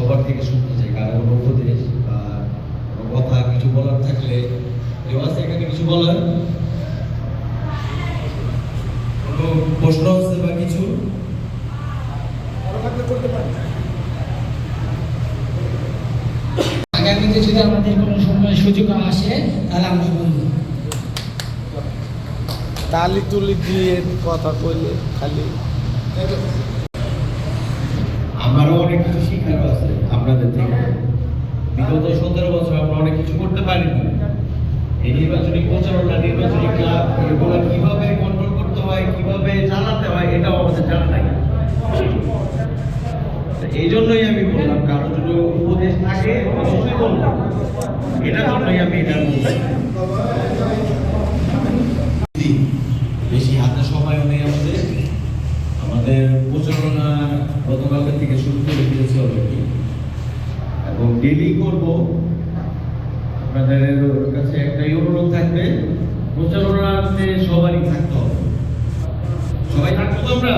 সবার থেকে শুনতে চাই, কারো কোনো উপদেশ বা কোনো কথা কিছু বলার থাকলে কেউ আছে এখানে কিছু বলার? কোনো প্রশ্ন আছে বা কিছু? আগামীতে যদি আমাদের কোনো সময় সুযোগ আসে তাহলে আমরা বলবো। তালি তুলি দিয়ে কথা কইলে খালি আমারও অনেক কিছু শিখার আছে আপনাদের থেকে। বিগত 17 বছর আমরা অনেক কিছু করতে পারিনি। এই নির্বাচনী প্রচারণা, নির্বাচনী ক্লাব, এগুলো কিভাবে কন্ট্রোল করতে হয়, কিভাবে চালাতে হয়, এটাও আমাদের জানা নাই। এই জন্যই আমি বললাম, কারো যদি উপদেশ থাকে অবশ্যই বলবো। এটার জন্যই আমি এটা বলছি। বেশি হাতে সময়ও নেই আমাদের। আমাদের প্রচারণা গতকালকে থেকে শুরু করে দিয়েছে অলরেডি, এবং ডেলি করব। আপনাদের কাছে একটাই অনুরোধ থাকবে, প্রচারণাতে সবারই থাকতে হবে। সবাই থাকবো তো আমরা?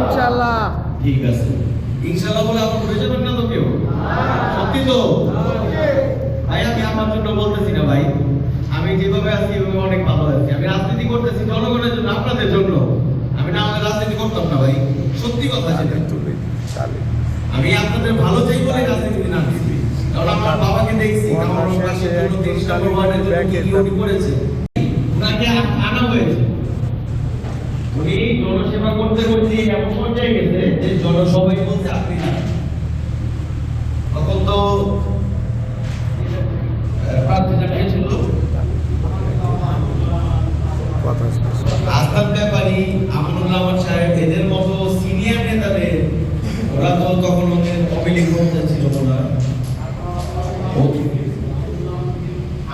ইনশাআল্লাহ। ঠিক আছে, ইনশাআল্লাহ বলে আপনি ঘুরে যাবেন না তো কেউ? সত্যি তো ভাই? আমি আমার জন্য বলতেছি না ভাই, আমি যেভাবে আছি এভাবে অনেক ভালো আছি। আমি রাজনীতি করতেছি জনগণের জন্য, আপনাদের জন্য। আমি না আমাদের রাজনীতি করতাম না ভাই, সত্যি কথা সেটা। আমি আপনাদের ভালো চাই বলে রাজনীতি না দিচ্ছি, কারণ আমার বাবাকে দেখছি আমার পাশে 30 নম্বর ওয়ার্ডের জন্য কি উনি করেছে, উনাকে আনা হয়েছে। উনি জনসেবা করতে করতে এমন পর্যায়ে গেছে যে জনসভাই বলতে আপনি না। তখন তো প্রার্থীরা ছিল আস্থার ব্যাপারী, আমানুল্লাহ সাহেব, এদের মতো সিনিয়র নেতাদের, ওরা তো তখন ওদের অবিলীন করতে ছিল না।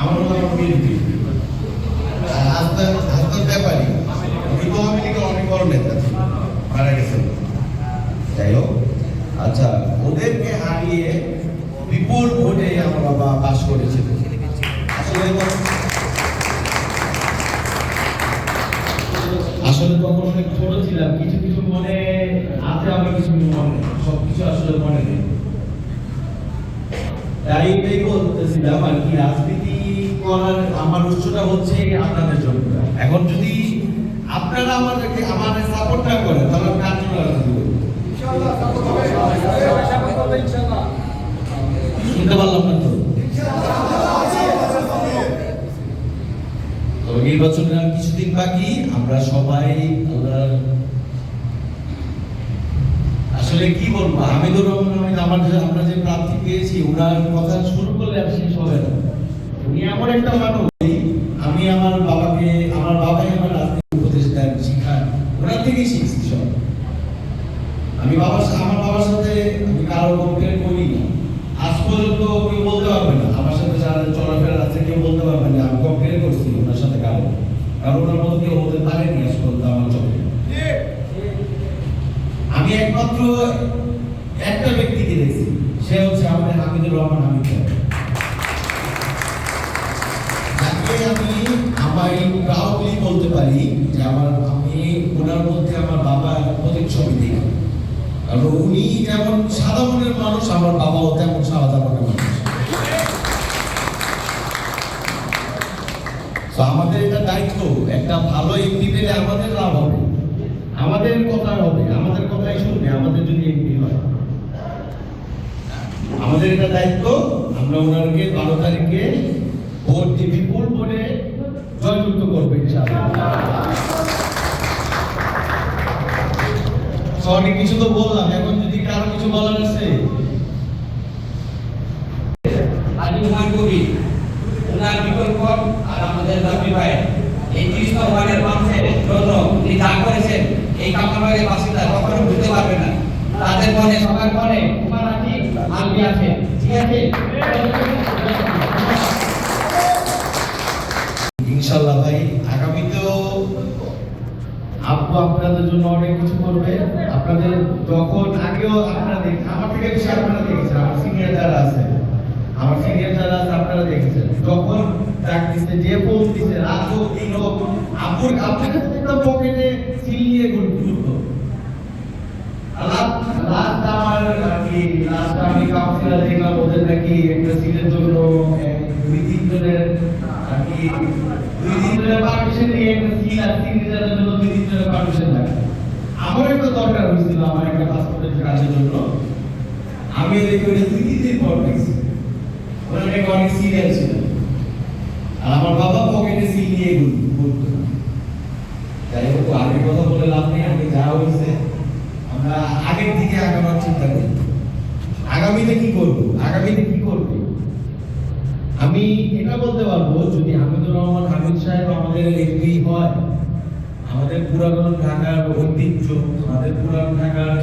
আমানুল্লাহ বিএনপি, আস্থার ব্যাপারী আওয়ামী লীগের অনেক বড় নেতা ছিল, মারা গেছেন। যাই হোক, আচ্ছা, ওদেরকে হারিয়ে বিপুল ভোটে আমার বাবা পাশ করেছিল। আসলে তখন অনেক ছোট ছিলাম, কিছু কিছু মনে আছে, আবার কিছু মনে নেই, সবকিছু আসলে মনে নেই। তাই এটাই বলতেছিলাম আর কি, রাজনীতি করার আমার উৎসটা হচ্ছে আপনাদের জন্য। এখন যদি আপনারা আমাদেরকে আমাদের সাপোর্ট না করেন তাহলে আমি কার জন্য রাজনীতি করব? শুনতে পারলাম না তো? নির্বাচনের আর কিছুদিন বাকি, আমরা সবাই আসলে কি বলবো, হামিদুর রহমান আমরা যে প্রার্থী পেয়েছি, ওনার কথা শুরু করলে আর শেষ হবে না। উনি এমন একটা মানুষ, আমি আমার বাবাকে, আমার বাবাই আমার রাজনীতি উপদেশ দেন, শিখান, ওনার থেকেই শিখছি সব। আমার বাবার সাথে আমি কারো কম্পেয়ার করি না। আজ পর্যন্ত কেউ বলতে পারবে না, আমার সাথে যারা চলাফেরা আছে কেউ বলতে পারবে না আমি কম্পেয়ার করছি ওনার সাথে কারো, কারণ ওনার মতো কেউ হতে পারেনি আজ পর্যন্ত আমার চোখে। আমি একমাত্র একটা ব্যক্তিকে দেখছি, সে হচ্ছে আমাদের হামিদুর রহমান হামিদ। আমি প্রাউডলি বলতে পারি যে আমি ওনার মধ্যে আমার বাবা প্রতিচ্ছবি দেখি, কারণ উনি যেমন সাদা মনের মানুষ, আমার বাবাও তেমন সাদা মনের মানুষ। আমাদের এটা দায়িত্ব, একটা ভালো এমপি পেলে আমাদের লাভ হবে, আমাদের কথা হবে, আমাদের কথাই শুনবে আমাদের যদি এমপি হয়। আমাদের এটা দায়িত্ব, আমরা ওনাকে 12 তারিখে ভোট দিয়ে বিপুল ভোটে জয়যুক্ত করবো ইনশাআল্লাহ। অনেক কিছু তো বললাম, এখন যদি কারো কিছু বলার আছে। ওনার বিকল্প আর আমাদের দাবি ভাই এই 30 নম্বরের মানুষের জন্য উনি যা করেছেন, এই কামারবাগের বাসিন্দা কখনো ভুলতে পারবে না। তাদের মনে, সবার মনে কুমার আছে, আলবি আছে, ঠিক আছে? ইনশাআল্লাহ ভাই, আগামীতেও আব্বু আপনাদের জন্য অনেক কিছু করবে। আপনাদের যখন আগেও আপনারা আমার থেকে বেশি আপনারা দেখেছেন, আমার সিনিয়র যারা আছে, আপনারা দেখেছেন যখন ডাক দিচ্ছে, যে ফোন দিচ্ছে, রাত হোক দিন হোক, আব্বুর একটা পকেটে সিল নিয়ে ঘুরতো। লাস্ট আমার নাকি লাস্ট আমি কাউন্সিলর দেখলাম ওদের নাকি একটা সিটের জন্য 2-3 জনের নাকি 2-3 জনের পারমিশন নিয়ে একটা সিট আর সিগনেচারের জন্য 2-3 জনের পারমিশন লাগে। আমার একটা দরকার হয়েছিল আমার একটা পাসপোর্টের কাজের জন্য, আমি দেখি ওটা 2-3 দিন পর পেয়েছি। ওরা নাকি অনেক সিরিয়াল ছিল আর আমার বাবা পকেটে সিল নিয়ে ঘুরতো। যাই হোক আগের কথা বলে লাভ নেই, আমি যা হয়েছে আমরা আগের দিকে আগানোর চিন্তা করি। আগামীতে কি করব, আগামীতে কি করবে। আমি এটা বলতে পারবো যদি হামিদুর রহমান হামিদ সাহেব আমাদের এমপি হয়, আমাদের পুরাতন ঢাকার ঐতিহ্য, আমাদের পুরাতন ঢাকার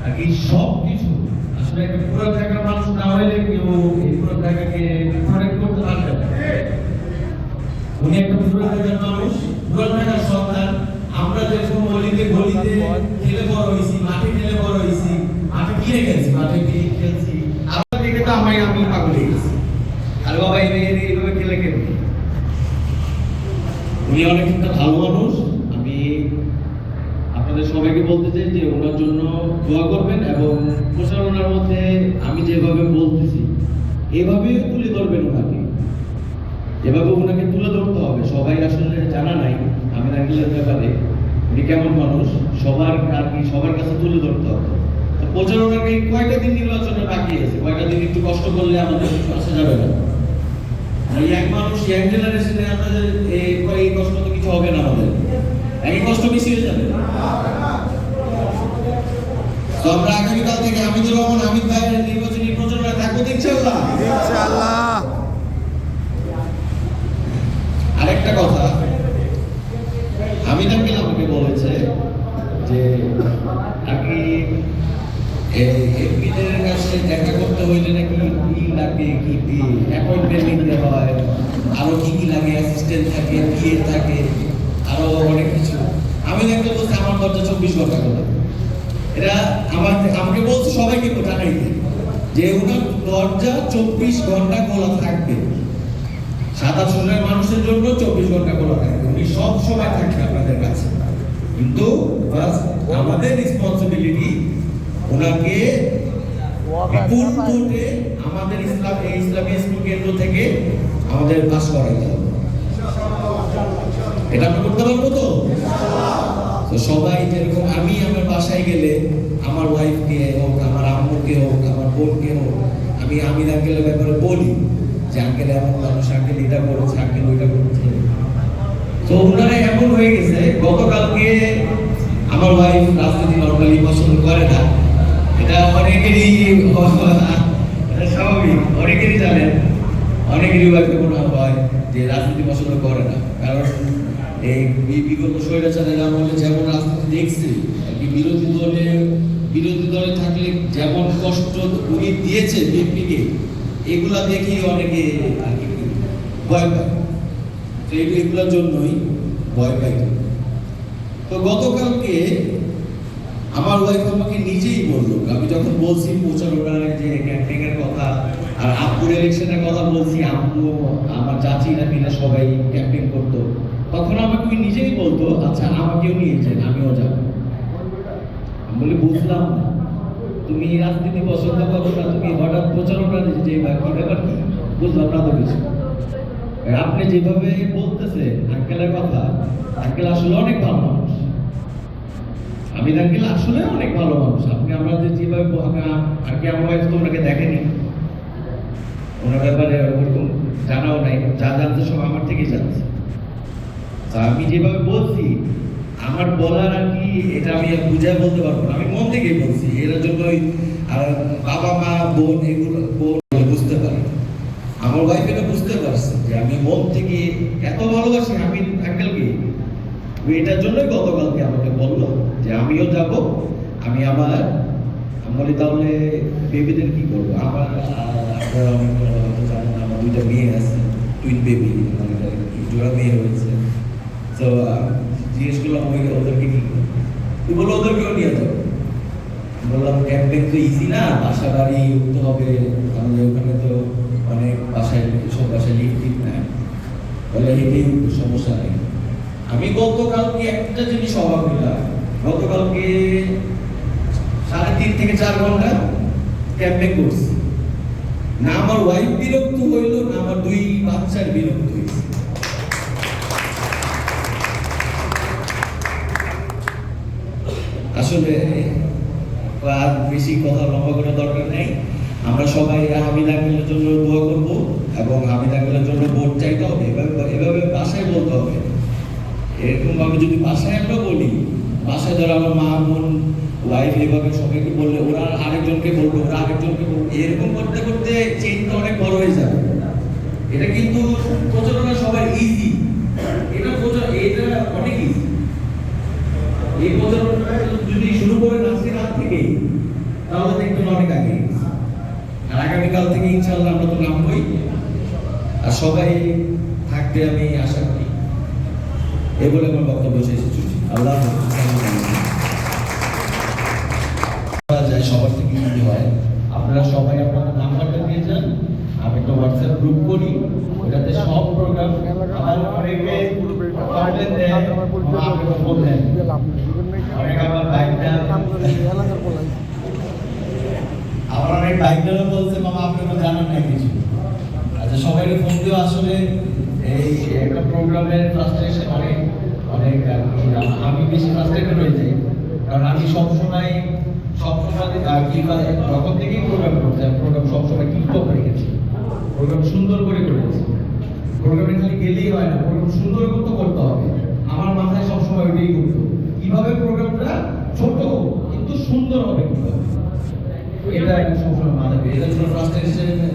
আর কি সব কিছু আসলে একটা পুরাতন ঢাকার মানুষ না হলে কেউ এই পুরাতন ঢাকাকে প্রোটেক্ট করতে পারবে না। উনি একটা পুরাতন ঢাকার মানুষ, পুরাতন ঢাকার সন্তান। আমরা যেরকম গলিতে গলিতে খেলে বড় হয়েছি, মাঠে খেলে বড় হয়েছি, মাঠে কিনে খেলছি, মাঠে গিয়ে খেলছি। আমার দিকে তো আমি পাগল হয়ে গেছি। আর বাবা এইভাবে খেলে খেলবে। উনি অনেক একটা ভালো মানুষ। আমি আপনাদের সবাইকে বলতে চাই যে ওনার জন্য দোয়া করবেন এবং প্রচারণার মধ্যে আমি যেভাবে বলতেছি এভাবে তুলে ধরবেন ওনাকে, এভাবে ওনাকে তুলে ধরতে হবে। সবাই আসলে জানা নাই আমি রাখিলের ব্যাপারে উনি কেমন মানুষ, সবার আর কি সবার কাছে তুলে ধরতে হবে। তো প্রচারণাকে কয়টা দিন নির্বাচনে বাকি আছে, কয়টা দিন একটু কষ্ট করলে আমাদের কিছু আসা যাবে না। এই এক মানুষ ইয়াং জেনারেশনে আপনাদের এই কষ্ট তো কিছু হবে না, আমাদের একই কষ্ট বেশি হয়ে যাবে। তো আমরা আগামীকাল থেকে হামিদুর রহমান হামিদ ভাইয়ের নির্বাচনী প্রচারণায় থাকবো ইনশাআল্লাহ। ইনশাআল্লাহ। আরেকটা কথা, হামিদ আঙ্কেল আমাকে বলেছে যে নাকি এমপিদের কাছে দেখা করতে হইলে নাকি কি লাগে, কি অ্যাপয়েন্টমেন্ট নিতে হয়, আরো কি লাগে, অ্যাসিস্ট্যান্ট থাকে, পিএ থাকে, আরো অনেক কিছু। আমি দেখতে বলছি আমার দরজা 24 ঘন্টা খোলা। এটা আমাকে বলছে সবাইকে জানাইতে যে ওনার দরজা 24 ঘন্টা খোলা থাকবে। 7-8 জনের মানুষের জন্য 24 ঘন্টা খোলা থাকবে, উনি সব সময় থাকবে আপনাদের কাছে। কিন্তু আমাদের রেসপন্সিবিলিটি ওনাকে বিপুল ভোটে আমাদের ইসলামী স্কুল কেন্দ্র থেকে আমাদের পাস করাইতে হবে। এটা আমরা করতে পারবো তো? তো সবাই যেরকম আমি আমার বাসায় গেলে আমার ওয়াইফকে হোক, আমার আম্মুকে হোক, আমার বোনকে হোক, আমি আমির আঙ্কেলের ব্যাপারে বলি যে আঙ্কেল এমন মানুষ, আঙ্কেল এটা করেছে, আঙ্কেল ওইটা করেছে। তো ওনারা এমন হয়ে গেছে, গতকালকে আমার ওয়াইফ রাজনীতি নর্মালি পছন্দ করে না, এটা অনেকেরই স্বাভাবিক, অনেকেরই জানেন, অনেকেরই ওয়াইফে মনে হয় যে রাজনীতি পছন্দ করে না। কারণ এই বিগত স্বৈরাচারের আমলে যেমন রাজনীতি দেখছে আর কি, বিরোধী দলে থাকলে যেমন কষ্ট উনি দিয়েছে বিএনপিকে, এগুলা দেখেই অনেকে আর কি ভয় পায়। তো এগুলোর জন্যই ভয় পাই। তো গতকালকে আমার ওয়াইফ আমাকে নিজেই বললো, আমি যখন বলছি প্রচারণায় যে ক্যাম্পেইন এর কথা আর আব্বুর ইলেকশনের কথা বলছি, আব্বু আমার চাচিরা মিলে সবাই ক্যাম্পেইন করতো, তখন আমাকে নিজেই বলতো আচ্ছা আমাকেও নিয়ে যান, আমিও যাব। আমি বলি বুঝলাম না, তুমি রাজনীতি পছন্দ করো না, তুমি হঠাৎ প্রচারণা যে কি ব্যাপার কি বুঝলাম না তো কিছু। আপনি যেভাবে বলতেছে আঙ্কেলের কথা, আঙ্কেল আসলে অনেক ভালো মানুষ। আমি আঙ্কেল আসলে অনেক ভালো মানুষ। আপনি আমরা যেভাবে আর কি আমার ওয়াইফ তো ওনাকে দেখেনি, ওনার ব্যাপারে ওরকম জানাও নাই, যা জানতে সব আমার থেকেই জানছে। আমি যেভাবে বলছি আমার বলার আর কি এটা আমি বুঝায় বলতে পারবো না, আমি মন থেকেই বলছি। এর জন্যই আর বাবা মা বোন এগুলো বুঝতে পারে, আমার ওয়াইফ এটা বুঝতে পারছে যে আমি মন থেকে এত ভালোবাসি আমি আঙ্কেলকে। এটার জন্যই গতকালকে আমাকে বললো যে আমিও যাব। আমি বলি তাহলে বেবিদের কি করবো, আপনারা অনেক হয়তো জানেন আমার 2টা মেয়ে আছে, টুইন বেবি, জোড়া মেয়ে হয়েছে। তো জিজ্ঞেস করলাম ওদেরকে কি করবো, তুই বললো ওদেরকেও নিয়ে যাবো। বললাম ক্যাম্পেইন তো ইজি না, বাসা বাড়ি উঠতে হবে, আমাদের ওখানে তো অনেক বাসায় সব বাসায় লিফট নেয়, বলে হেঁটেই উঠবো, সমস্যা নেই। আমি গতকালকে একটা জিনিস অবাক হইলাম, গতকালকে 3.5 থেকে 4 ঘন্টা কেমনে করছি। না আমার ওয়াইফ বিরক্ত হইল, না আমার 2 বাচ্চার বিরক্ত হইছে। আসলে আর বেশি কথা লম্বা করার দরকার নেই। আমরা সবাই হামিদ আঙ্কেলের জন্য দোয়া করব এবং হামিদ আঙ্কেলের জন্য ভোট চাইতে হবে। এভাবে বাসায় বলতে হবে। এরকম ভাবে যদি বাসায় আমরা বলি, বাসায় ধরো আমার মা বোন ওয়াইফ এভাবে সবাইকে বললে ওরা আরেকজনকে বলবে, ওরা আরেকজনকে বলবে, এরকম করতে করতে চেইনটা অনেক বড় হয়ে যাবে। এটা কিন্তু প্রচারণা সবার ইজি, এটা অনেক ইজি। এই প্রচারণা যদি শুরু করে আজকে রাত থেকে, তাহলে দেখবেন অনেক আগে। আর আগামীকাল থেকে ইনশাআল্লাহ আমরা তো নামবই, আর সবাই থাকবে আমি আশা করি। এই বলে আমার বক্তব্য শেষ করছি। আল্লাহ যায় সবার থেকে কি হয়, আপনারা সবাই আপনাদের নাম্বারটা দিয়ে যান, আমি একটা হোয়াটসঅ্যাপ গ্রুপ করি, ওটাতে সব প্রোগ্রাম আমার অনেকে পারলেন দেয়, আমাকে বললেন অনেক আমার বাইকটা আমার অনেক বাইকটারও বলছে মামা আপনি তো জানেন না কিছু। আচ্ছা সবাইকে ফোন দিয়ে আসলে এই একটা প্রোগ্রামের ফ্রাস্ট্রেশন অনেক আমি বেশি ফ্রাস্ট্রেটেড হয়ে যাই, কারণ আমি সবসময় যখন থেকেই প্রোগ্রাম করতে প্রোগ্রাম সবসময় টিপটপ রেখেছি, প্রোগ্রাম সুন্দর করে করেছি। প্রোগ্রামে খালি গেলেই হয় না, প্রোগ্রাম সুন্দর করতে হবে। আমার মাথায় সবসময় ওইটাই ঘুরতো, কিভাবে প্রোগ্রামটা ছোট হোক কিন্তু সুন্দর হবে কিভাবে, এটা সবসময় মাথায়। এটার জন্য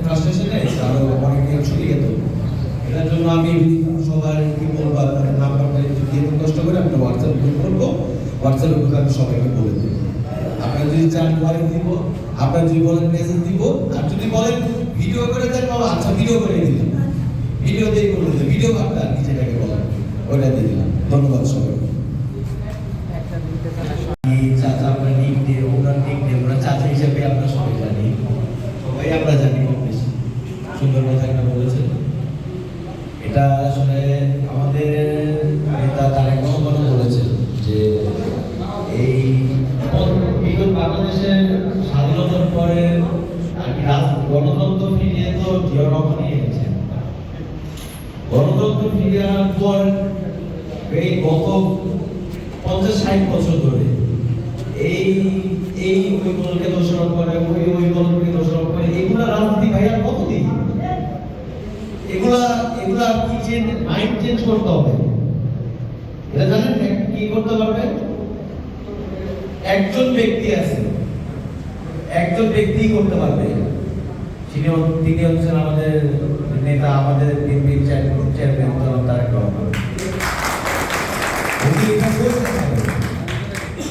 ফ্রাস্ট্রেশনে আরো অনেকে ছুটে যেত। এটার জন্য আমি সবার কি বলবো, আপনাদের নাম্বারটা দিয়ে কষ্ট করে আমরা হোয়াটসঅ্যাপ গ্রুপ করবো, হোয়াটসঅ্যাপ গ্রুপে আমি সবাইকে বলে দেবো। আপনারা যদি চান ভয়েস দিব, আপনারা যদি বলেন মেসেজ দিব, আর যদি বলেন ভিডিও করে দেন বাবা, আচ্ছা ভিডিও করে দিলাম, ভিডিও দিয়ে করে দিলাম, ভিডিও আপনার নিজেটাকে বলেন ওইটা দিয়ে দিলাম। ধন্যবাদ সবাইকে। চাচা আপনার নিক দিয়ে, ওনার নিক দিয়ে, ওনার চাচা হিসেবে আমরা সবাই জানি, সবাই আমরা জানি খুব বেশি সুন্দর কথা একটা বলেছেন। এটা আসলে আমাদের নেতা তারেক রহমান বলেছেন যে এই বাংলাদেশের স্বাধীনতার পরে আর কি গণতন্ত্র ফিরিয়ে তো জিয়া রহমানই এনেছেন। গণতন্ত্র ফিরিয়ে আনার পর এই গত 50-60 বছর ধরে এই ওই দলকে দোষারোপ করে, ওই দলকে দোষারোপ করে, এগুলা রাজনীতি ভাইয়া কতদিন? এগুলা কি চেঞ্জ, মাইন্ড চেঞ্জ করতে হবে। এটা জানেন কি করতে পারবে? একজন ব্যক্তি আছে, একজন ব্যক্তি করতে পারবে, তিনি হচ্ছেন আমাদের নেতা, আমাদের বিএনপির চেয়ারম্যান তারেক রহমান।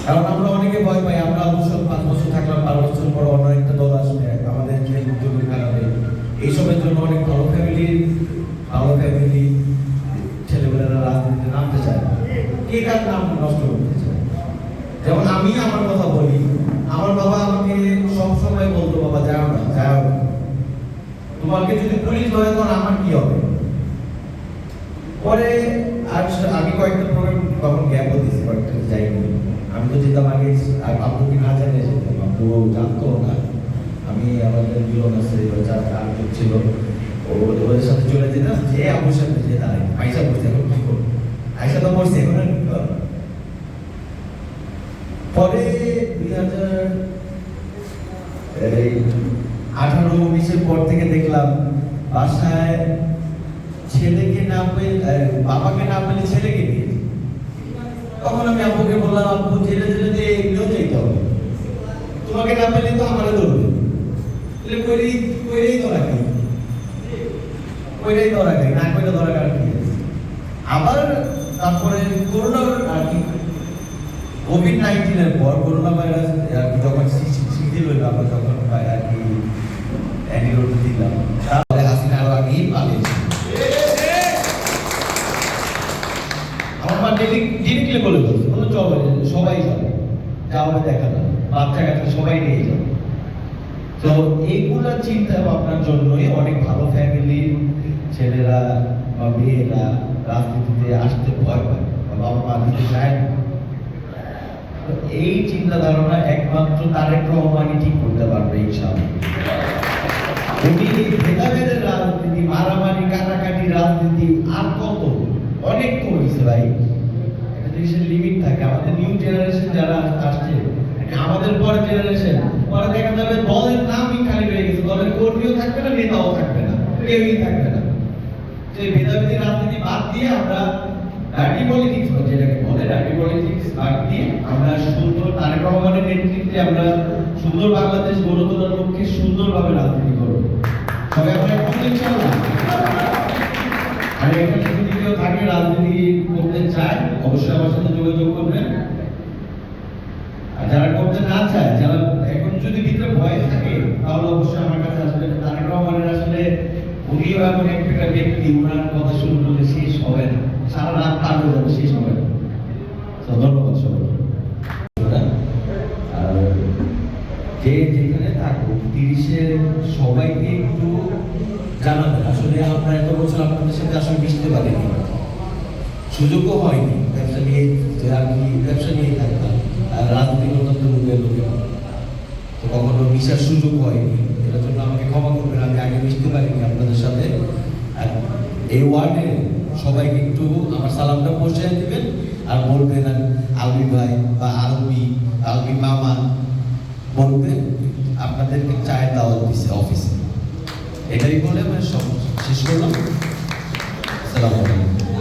কারণ আমরা অনেকে ভয় পাই, আমরা অবশ্য 5 বছর থাকলাম, 12 বছর পর অন্য একটা দল আসবে আমাদের যে জমি খারাপে, এইসবের জন্য অনেক ভালো ফ্যামিলি ছেলেমেয়েরা রাজনীতিতে নামতে চায়, কে কার নাম নষ্ট করতে চায়। যেমন আমি আমার কথা বলি, আমার বাবা আমাকে সবসময় বলতো বাবা যাও না, তোমাকে যদি পুলিশ ধরে তখন আমার কি হবে। পরে আর আমি কয়েকটা প্রোগ্রাম তখন গ্যাপও দিয়েছি, কয়েকটা যাইনি। আমি তো যেতাম আগে আব্বুকে না জানিয়ে যেতাম, আব্বু জানতো না। আমি আমাদের মিলন আছে, আর ছিল, ওদের সাথে চলে যেতাম, যে আব্বুর সাথে যে দাঁড়াই আইসা বসে, এখন কি করবো, আইসা তো বসছে, এখন আর কি করবো। পরে 2018-19 পর থেকে দেখলাম বাসায় ছেলেকে না পেলে, বাবাকে না পেলে ছেলেকে নিয়ে। তখন আমি আব্বুকে বললাম, আব্বু জেলে দিয়ে এগুলো যেতে হবে, তোমাকে না পেলে তো আমারে ধরবে, কইরেই ধরা খাই, না কইলে ধরা খাই। আবার তারপরে করোনা আর কি, কোভিড-19 পর করোনা ভাইরাস যখন শিথিল হইল, আমরা যখন আর কি অ্যান্টিডোট দিলাম, তারপরে হাসিনা আরো আগেই পালিয়েছে। আমার মা ডিরেক্টলি বলে বলছে, চলো সবাই যাবে, যা হবে দেখা যাবে, বাচ্চা কাচ্চা সবাই নিয়ে যাবে। তো এইগুলা চিন্তা ভাবনার জন্যই অনেক ভালো ফ্যামিলির ছেলেরা বা মেয়েরা রাজনীতিতে আসতে ভয় পায়, বাবা মা দিতে চায় না। এই চিন্তা ধারণা একমাত্র তারেক রহমানই ঠিক করতে পারবে ইনশাআল্লাহ। হয়েছে ভাই, একটা জিনিসের লিমিট থাকে। আমাদের নিউ জেনারেশন যারা আসছে, আমাদের পরে জেনারেশন, পরে দেখা যাবে দলের নামই খালি হয়ে গেছে, দলের কর্মীও থাকবে না, নেতাও থাকবে না, কেউই থাকবে না। তো এই ভেদাভেদি রাজনীতি বাদ দিয়ে আমরা ডার্টি পলিটিক্স, যেটাকে বলে ডার্টি পলিটিক্স বাদ দিয়ে আমরা সুন্দর তারেক রহমানের নেতৃত্বে আমরা সুন্দর বাংলাদেশ গড়ে তোলার লক্ষ্যে সুন্দরভাবে রাজনীতি করবো। তবে আমরা এখন ইনশাআল্লাহ, আর এখানে যদি কেউ থাকে রাজনীতি করতে চায় অবশ্যই আমার সাথে যোগাযোগ করবেন। আর যারা করতে না চায়, যারা এখন যদি ভিতরে ভয় থাকে, তাহলে অবশ্যই আমার কাছে আসবেন। তারেক রহমানের আসলে উনিও এমন একটা ব্যক্তি, ওনার কথা শুরু করলে শেষ হবে না, সারা রাত পার হয়ে যাবে, শেষ হবে না। তো ধন্যবাদ সবাইকে। আর যে যেখানে থাকুক 30-এর সবাইকে একটু জানাবেন। আসলে আমরা এত বছর আপনাদের সাথে আসলে মিশতে পারিনি, সুযোগও হয়নি। ব্যবসা নিয়ে আর কি, ব্যবসা নিয়ে থাকতাম, আর রাজনীতি করতাম তো লোকের লোকে, তো কখনো মিশার সুযোগ হয়নি। এটার জন্য আমাকে ক্ষমা করবেন, আমি আগে মিশতে পারিনি আপনাদের সাথে। আর এই ওয়ার্ডে সবাইকে একটু আমার সালামটা পৌঁছে দিবেন, আর বলবেন আলবি ভাই বা আলবি মামা বলবেন আপনাদেরকে চায়ের দাওয়াত দিচ্ছে অফিসে। এটাই বলে আমি সব শেষ করলাম। আসসালামু আলাইকুম।